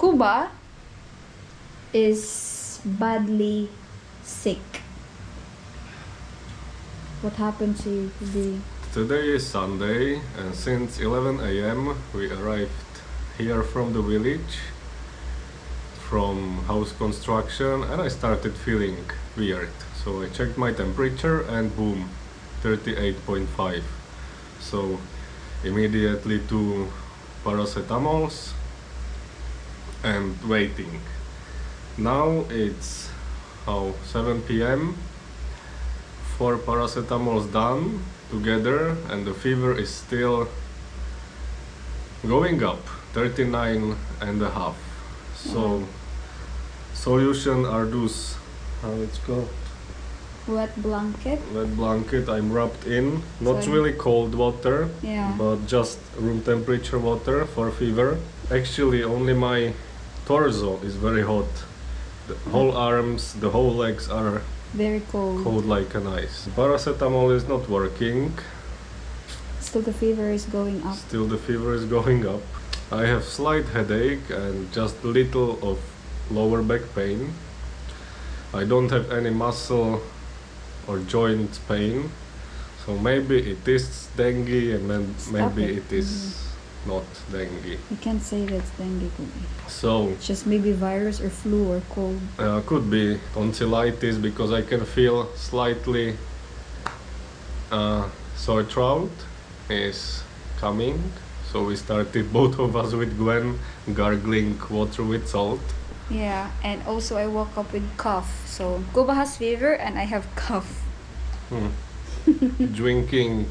Cuba is badly sick. What happened to you today? Today is Sunday, and since 11 a.m. we arrived here from the village, from house construction, and I started feeling weird. So I checked my temperature and boom, 38.5. So immediately to paracetamols and waiting. Now it's 7 p.m. 4 paracetamols done together, and the fever is still going up, 39 and a half. So solution are those, how it's called? Wet blanket. Wet blanket. I'm wrapped in, not So- really cold water, Yeah. but just room temperature water for fever. Actually only my torso is very hot. The whole arms, the whole legs are Very cold. cold like an ice. Paracetamol is not working. Still the fever is going up. Still the fever is going up. I have slight headache and just little of lower back pain. I don't have any muscle or joint pain. So maybe it is dengue, and then Stop maybe it. it is not dengue. You can't say that's dengue, could be. So It's just maybe virus or flu or cold. could be tonsillitis, because I can feel slightly sore throat is coming. So we started both of us with Gwen gargling water with salt. Yeah, and also I woke up with cough. So Cuba has fever and I have cough. Drinking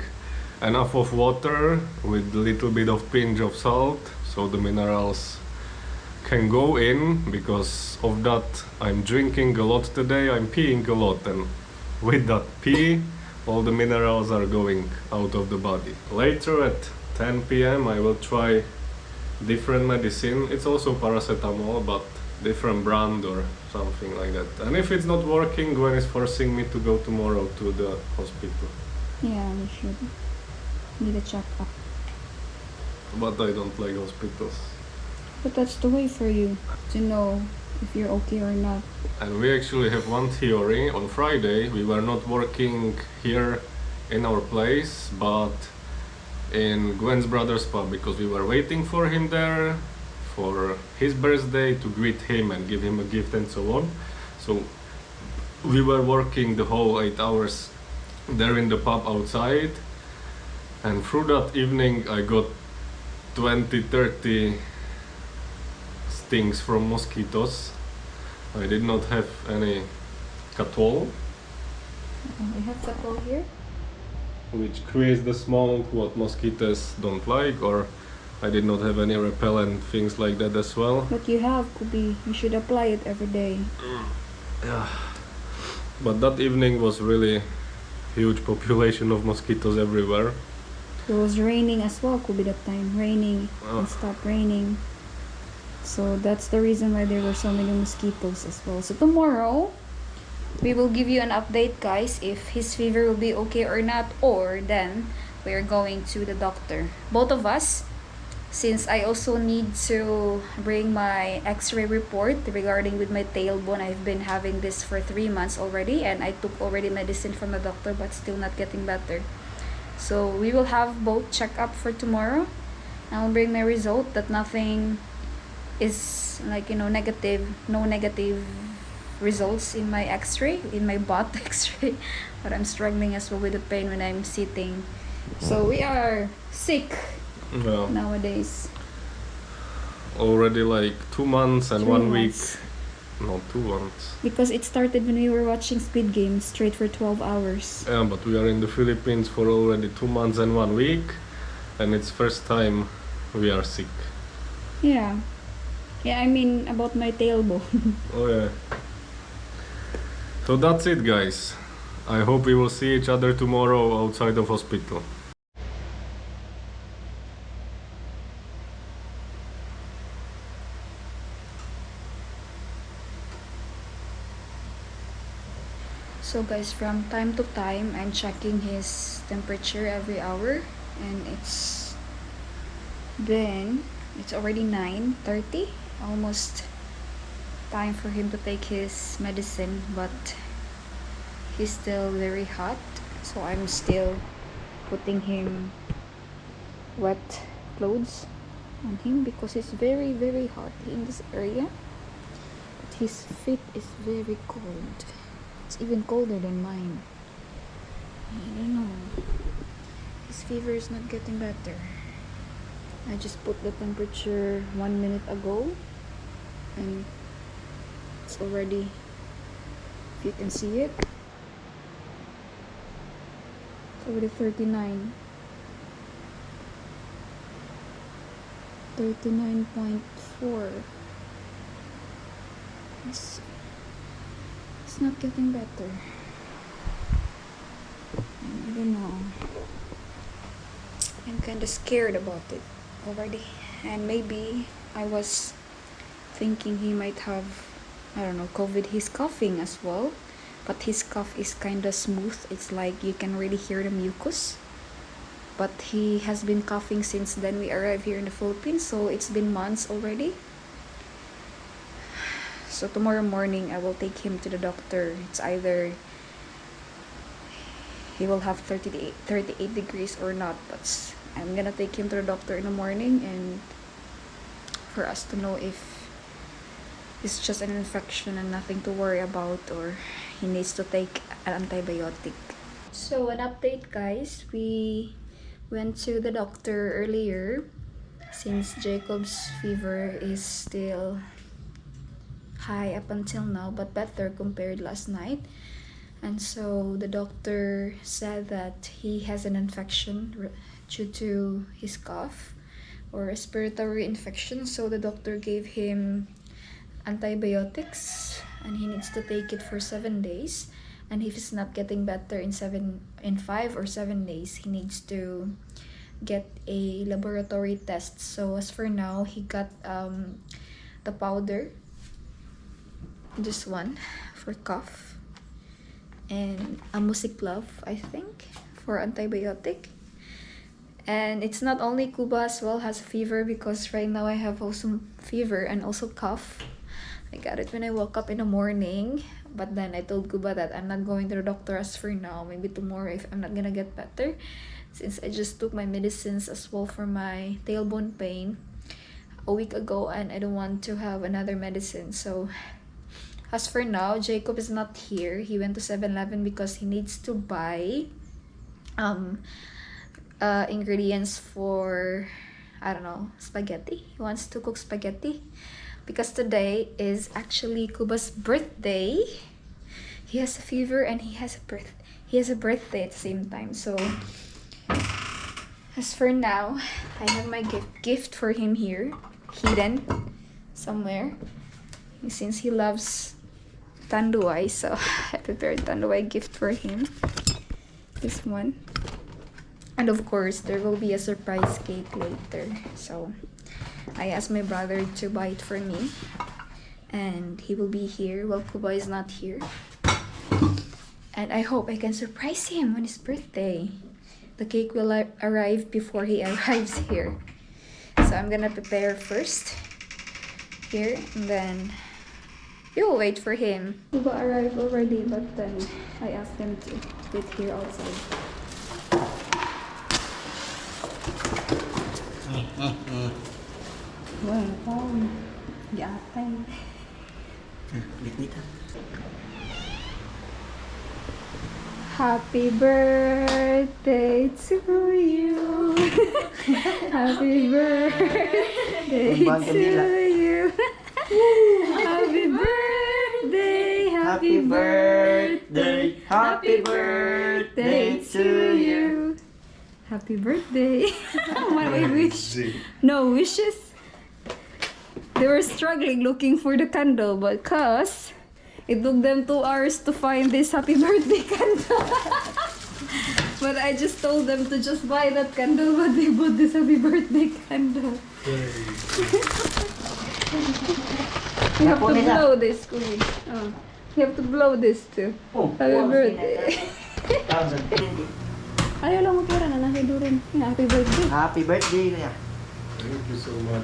enough of water with a little bit of pinch of salt, so the minerals can go in. Because of that, I'm drinking a lot today, I'm peeing a lot, and with that pee all the minerals are going out of the body. Later at 10 p.m. I will try different medicine. It's also paracetamol, but different brand or something like that. And if it's not working, Gwen is forcing me to go tomorrow to the hospital. Yeah, we should. Need a checkup. But I don't like hospitals. But that's the way for you to know if you're okay or not. And we actually have one theory. On Friday we were not working here in our place, but in Gwen's brother's pub, because we were waiting for him there for his birthday, to greet him and give him a gift and so on. So we were working the whole 8 hours there in the pub outside, and through that evening I got 20-30 stings from mosquitoes. I did not have any cat all, We have couple here. which creates the smoke what mosquitoes don't like, or I did not have any repellent things like that as well. But you have, could be. You should apply it every day. Yeah. But that evening was really huge population of mosquitoes everywhere. It was raining as well, could be that time. Raining Oh. and stopped raining. So that's the reason why there were so many mosquitoes as well. So tomorrow, we will give you an update, guys, if his fever will be okay or not, or then we are going to the doctor. Both of us, since I also need to bring my x-ray report regarding with my tailbone. I've been having this for 3 months already, and I took already medicine from the doctor, but still not getting better. So we will have both check up for tomorrow. I will bring my result that nothing is negative, no negative results in my x-ray, in my butt x-ray, but I'm struggling as well with the pain when I'm sitting. So we are sick Yeah. nowadays. Already like 2 months and 3 1 months. week. No, 2 months. Because it started when we were watching Squid Game straight for 12 hours. Yeah, but we are in the Philippines for already 2 months and 1 week, and it's first time we are sick. Yeah. Yeah, I mean about my tailbone. Oh yeah. So that's it, guys. I hope we will see each other tomorrow outside of hospital. So guys, from time to time, I'm checking his temperature every hour, and it's already 9:30, almost time for him to take his medicine, but he's still very hot, so I'm still putting him wet clothes on him because it's very very hot in this area. But his feet is very cold. It's even colder than mine. I don't know. His fever is not getting better. I just put the temperature 1 minute ago and it's already, if you can see it, it's already 39. 39.4. It's not getting better. I don't know. I'm kind of scared about it already. And maybe I was thinking he might have, I don't know, COVID. He's coughing as well. But his cough is kind of smooth. It's like you can really hear the mucus. But he has been coughing since then we arrived here in the Philippines. So it's been months already. So tomorrow morning I will take him to the doctor. It's either he will have 38 degrees or not, but I'm gonna take him to the doctor in the morning and for us to know if it's just an infection and nothing to worry about, or he needs to take an antibiotic. So an update, guys, we went to the doctor earlier since Jacob's fever is still high up until now, but better compared last night. And so the doctor said that he has an infection due to his cough or respiratory infection. So the doctor gave him antibiotics and he needs to take it for 7 days. And if it's not getting better in 5 or 7 days, he needs to get a laboratory test. So as for now, he got the powder, just one for cough, and amoxiclav, I think, for antibiotic. And it's not only Cuba as well has fever, because right now I have also fever and also cough. I got it when I woke up in the morning, but then I told Cuba that I'm not going to the doctor as for now, maybe tomorrow if I'm not gonna get better, since I just took my medicines as well for my tailbone pain a week ago and I don't want to have another medicine. So as for now, Jacob is not here. He went to 7-Eleven because he needs to buy ingredients for, I don't know, spaghetti. He wants to cook spaghetti because today is actually Cuba's birthday. He has a fever and he has a birthday at the same time. So as for now, I have my gift for him here, hidden somewhere, since he loves tanduay, so I prepared tanduay gift for him, this one. And of course there will be a surprise cake later, so I asked my brother to buy it for me and he will be here while Cuba is not here, and I hope I can surprise him on his birthday. The cake will arrive before he arrives here, so I'm gonna prepare first here and then we will wait for him. Cuba arrived already, but then I asked him to wait here outside. Well, happy birthday to you. Happy birthday to you. Happy birthday, happy birthday, happy birthday to you. Happy birthday. What I wish? No wishes. They were struggling looking for the candle, but cause it took them 2 hours to find this happy birthday candle. But I just told them to just buy that candle, but they bought this happy birthday candle. You have to blow this, Kuya. Oh. You have to blow this too. Happy birthday. Ayaw lang mo kira na nasa durin. Happy birthday. Happy birthday, Kuya. Thank you so much.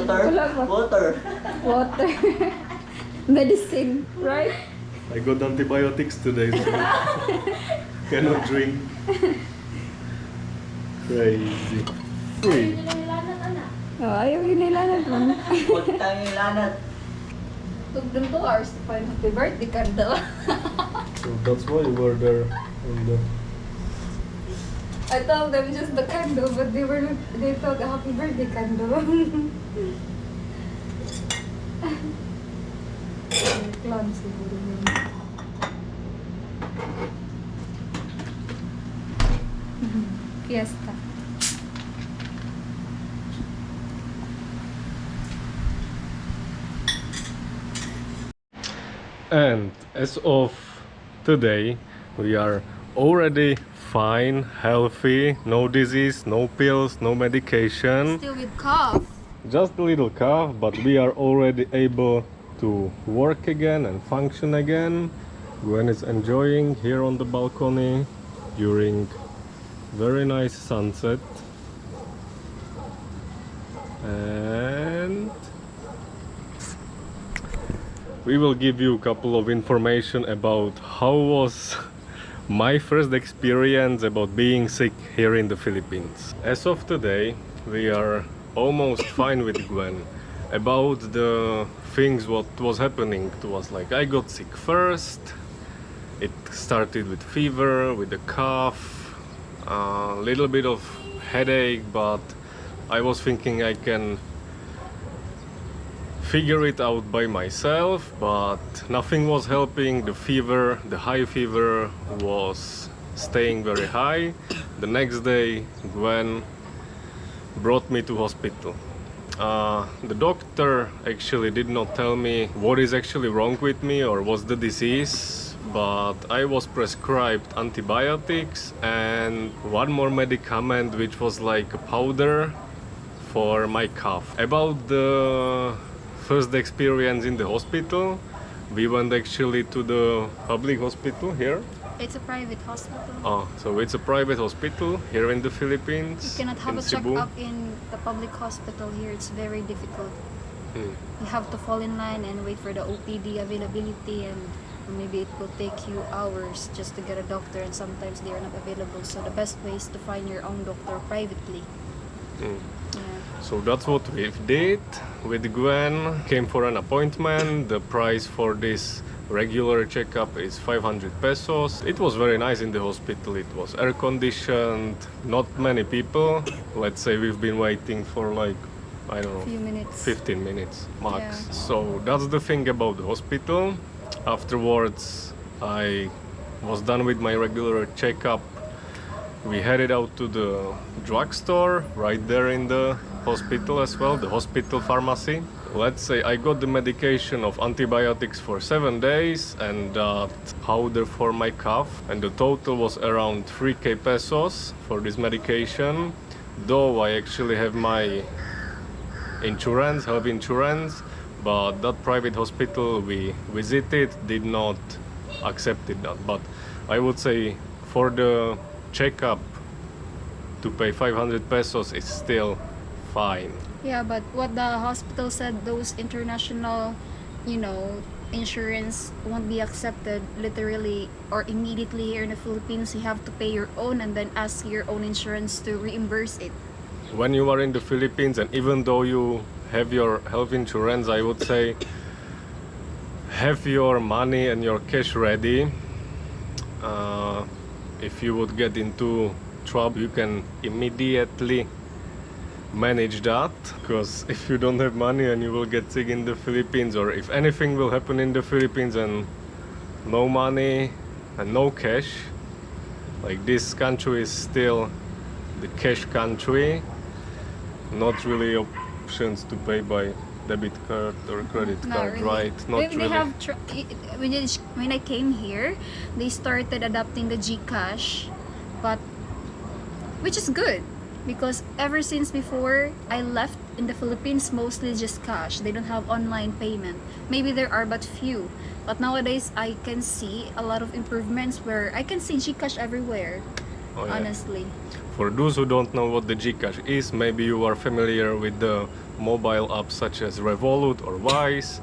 Wala pa. Water. Water. Medicine, right? I got antibiotics today, so cannot drink. Crazy. Free. Oh, ayaw yun nilanad mo. Huwag tayong lanat. Took them 2 hours to find happy birthday candle. So that's why you were there on the... I told them just the candle, but they thought a happy birthday candle. Clown siguro yun. Fiesta. And as of today, we are already fine, healthy, no disease, no pills, no medication. Still with cough. Just a little cough, but we are already able to work again and function again. Gwen is enjoying here on the balcony during very nice sunset. And we will give you a couple of information about how was my first experience about being sick here in the Philippines. As of today, we are almost fine with Gwen. About the things what was happening to us, like I got sick first. It started with fever, with a cough, a little bit of headache, but I was thinking I can figure it out by myself, but nothing was helping. The fever, the high fever was staying very high. The next day, Gwen brought me to hospital. The doctor actually did not tell me what is actually wrong with me or what's the disease, but I was prescribed antibiotics and one more medicament which was like a powder for my cough. About the first experience in the hospital, we went actually to the public hospital here. It's a private hospital. Oh, so it's a private hospital here in the Philippines. You cannot have in a Cebu. checkup in the public hospital here. It's very difficult. Hmm. You have to fall in line and wait for the OPD availability, and maybe it will take you hours just to get a doctor, and sometimes they are not available. So the best way is to find your own doctor privately. Hmm. Yeah. So that's what we did with Gwen. Came for an appointment. The price for this regular checkup is 500 pesos. It was very nice in the hospital. It was air conditioned, not many people. Let's say we've been waiting for like, I don't know, Few minutes. 15 minutes max. Yeah. So that's the thing about the hospital. Afterwards, I was done with my regular checkup. We headed out to the drugstore right there in the hospital as well, the hospital pharmacy. Let's say I got the medication of antibiotics for 7 days and powder for my cough, and the total was around 3k pesos for this medication. Though I actually have my insurance, health insurance, but that private hospital we visited did not accept that. But I would say for the checkup to pay 500 pesos is still fine. Yeah, but what the hospital said, those international, insurance won't be accepted literally or immediately here in the Philippines. You have to pay your own and then ask your own insurance to reimburse it. When you are in the Philippines, and even though you have your health insurance, I would say have your money and your cash ready. If you would get into trouble, you can immediately manage that, because if you don't have money and you will get sick in the Philippines, or if anything will happen in the Philippines and no money and no cash, like this country is still the cash country, not really options to pay by debit card or credit Not card, really. right? Not They really. have when I came here, they started adopting the GCash, but which is good because ever since before I left in the Philippines, mostly just cash. They don't have online payment. Maybe there are but few, but nowadays I can see a lot of improvements where I can see GCash everywhere. Oh, yeah. honestly. For those who don't know what the Gcash is, maybe you are familiar with the mobile apps such as Revolut or Wise,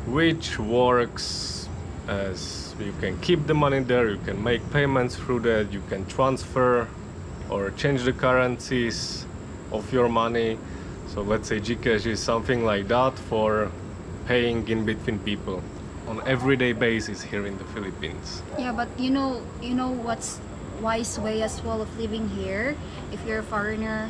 which works as you can keep the money there, you can make payments through that, you can transfer or change the currencies of your money. So let's say Gcash is something like that for paying in between people on everyday basis here in the Philippines. Yeah, but you know what's wise way as well of living here. If you're a foreigner,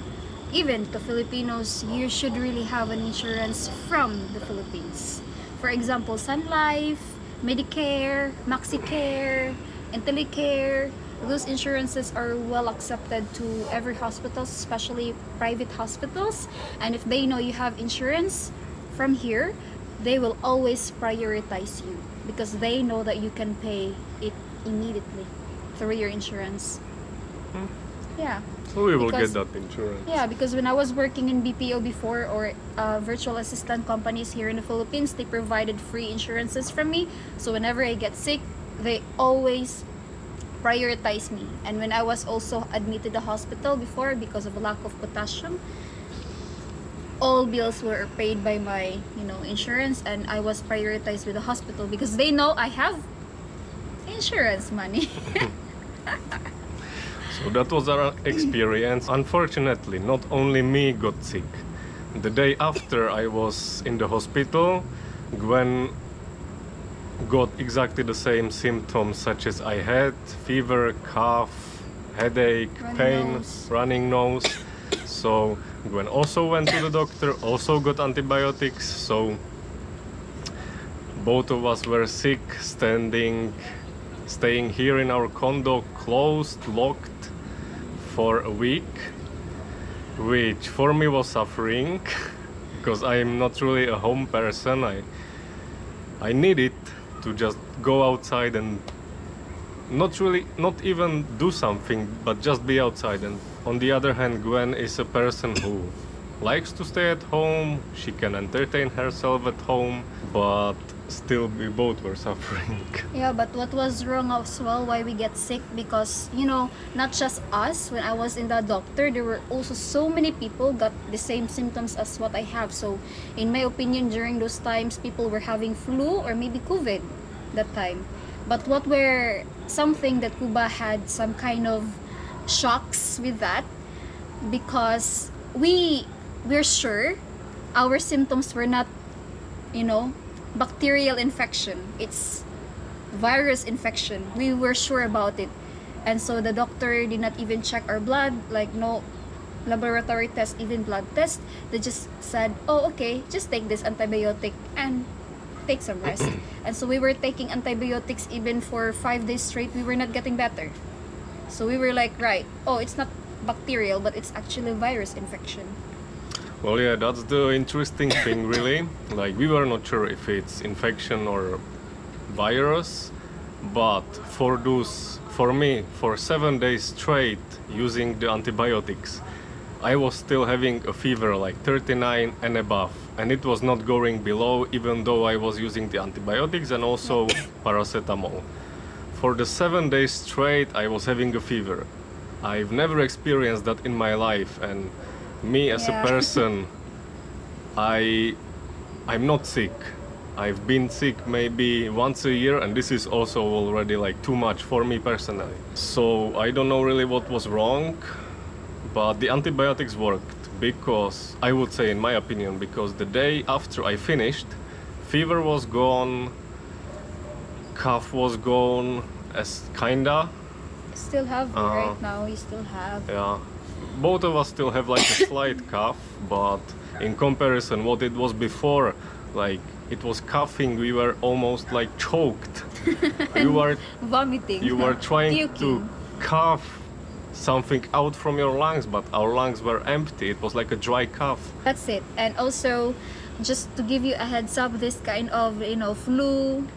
even to Filipinos, you should really have an insurance from the Philippines. For example, Sun Life, Medicare, MaxiCare, IntelliCare. Those insurances are well accepted to every hospital, especially private hospitals. And if they know you have insurance from here, they will always prioritize you because they know that you can pay it immediately through your insurance. Yeah. So we will Because- get that insurance. Yeah, because when I was working in BPO before or virtual assistant companies here in the Philippines, they provided free insurances from me. So whenever I get sick, they always prioritize me. And when I was also admitted to the hospital before because of a lack of potassium, all bills were paid by my, insurance, and I was prioritized with the hospital because they know I have insurance money. So that was our experience. Unfortunately, not only me got sick. The day after I was in the hospital, Gwen got exactly the same symptoms such as I had: fever, cough, headache, Running pain, nose. running nose. So Gwen also went to the doctor, also got antibiotics. So both of us were sick, staying here in our condo, closed, locked for a week, which for me was suffering because I'm not really a home person. I needed to just go outside and not even do something, but just be outside. And on the other hand, Gwen is a person who likes to stay at home. She can entertain herself at home, but still we both were suffering. Yeah, but what was wrong as well, why we get sick, because not just us. When I was in the doctor, there were also so many people got the same symptoms as what I have. So in my opinion, during those times, people were having flu or maybe COVID that time. But what were something that Cuba had some kind of shocks with that, because we're sure our symptoms were not bacterial infection, it's virus infection. We were sure about it, and so the doctor did not even check our blood, like no laboratory test, even blood test. They just said, oh, okay, just take this antibiotic and take some rest. And so we were taking antibiotics even for 5 days straight. We were not getting better. So we were like, right, oh, it's not bacterial, but it's actually virus infection. Well, yeah, that's the interesting thing, really. Like, we were not sure if it's infection or virus, but for me, for 7 days straight using the antibiotics, I was still having a fever like 39 and above, and it was not going below, even though I was using the antibiotics and also paracetamol. For the 7 days straight, I was having a fever. I've never experienced that in my life, and me as Yeah. a person, I'm not sick. I've been sick maybe once a year, and this is also already like too much for me personally. So I don't know really what was wrong, but the antibiotics worked because, I would say in my opinion, because the day after I finished, fever was gone, cough was gone, as kinda. Still have right now, you still have. Yeah, both of us still have like a slight cough, but in comparison what it was before, like it was coughing, we were almost like choked. Vomiting. You were trying to Puking. cough something out from your lungs, but our lungs were empty. It was like a dry cough. That's it. And also, just to give you a heads up, this kind of flu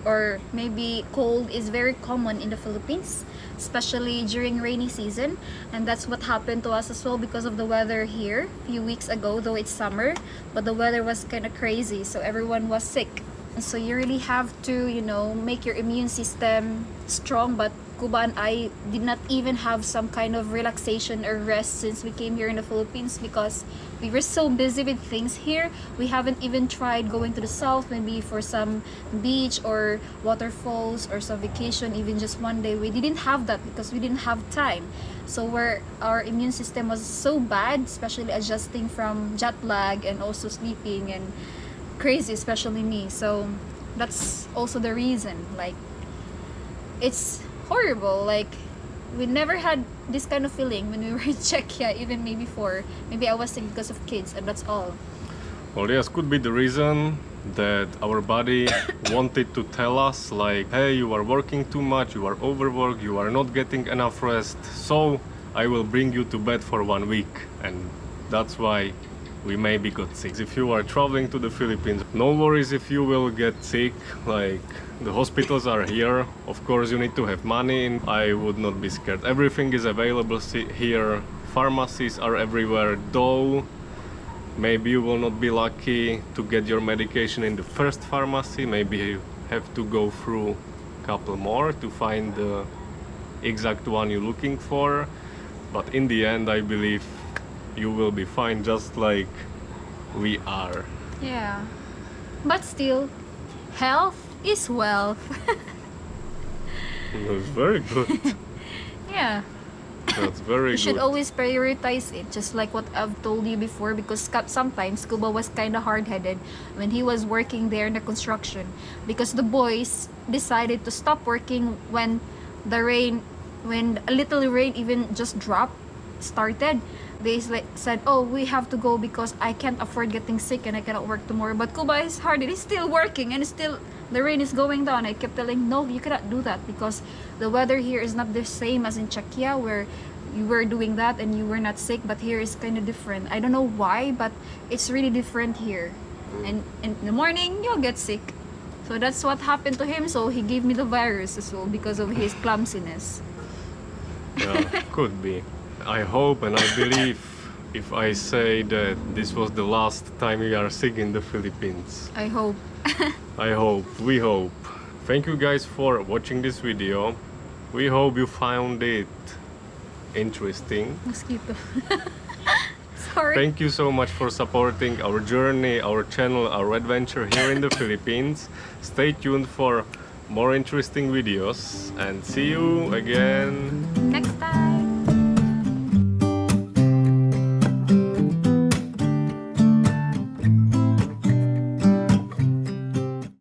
or maybe cold is very common in the Philippines, especially during rainy season. And that's what happened to us as well because of the weather here a few weeks ago, though it's summer, but the weather was kind of crazy, so everyone was sick. And so you really have to make your immune system strong, but Cuba and I did not even have some kind of relaxation or rest since we came here in the Philippines because we were so busy with things here. We haven't even tried going to the south, maybe for some beach or waterfalls or some vacation, even just one day. We didn't have that because we didn't have time. So our immune system was so bad, especially adjusting from jet lag and also sleeping and crazy, especially me. So that's also the reason. Like, it's horrible. Like, we never had this kind of feeling when we were in Czechia, even maybe before. Maybe I was sick because of kids, and that's all. Well, yes, could be the reason that our body wanted to tell us, like, hey, you are working too much, you are overworked, you are not getting enough rest, so I will bring you to bed for 1 week. And that's why we maybe got sick. If you are traveling to the Philippines, no worries if you will get sick. Like, the hospitals are here. Of course, you need to have money, and I would not be scared. Everything is available here. Pharmacies are everywhere, though maybe you will not be lucky to get your medication in the first pharmacy. Maybe you have to go through a couple more to find the exact one you're looking for. But in the end, I believe you will be fine, just like we are. Yeah. But still, health is wealth. That's very good. Yeah. That's very You should good. always prioritize it, just like what I've told you before, because sometimes Kuba was kind of hard-headed when he was working there in the construction, because the boys decided to stop working when a little rain even just started. They said, oh, we have to go because I can't afford getting sick and I cannot work tomorrow. But Cuba is hard. It is still working and still the rain is going down. I kept telling, no, you cannot do that because the weather here is not the same as in Czechia, where you were doing that and you were not sick. But here is kind of different. I don't know why, but it's really different here. And in the morning, you'll get sick. So that's what happened to him. So he gave me the virus as well because of his clumsiness. Yeah, could be. I hope and I believe if I say that this was the last time we are sick in the Philippines. I hope. I hope, we hope. Thank you guys for watching this video. We hope you found it interesting. Mosquito. Sorry. Thank you so much for supporting our journey, our channel, our adventure here in the Philippines. Stay tuned for more interesting videos and see you again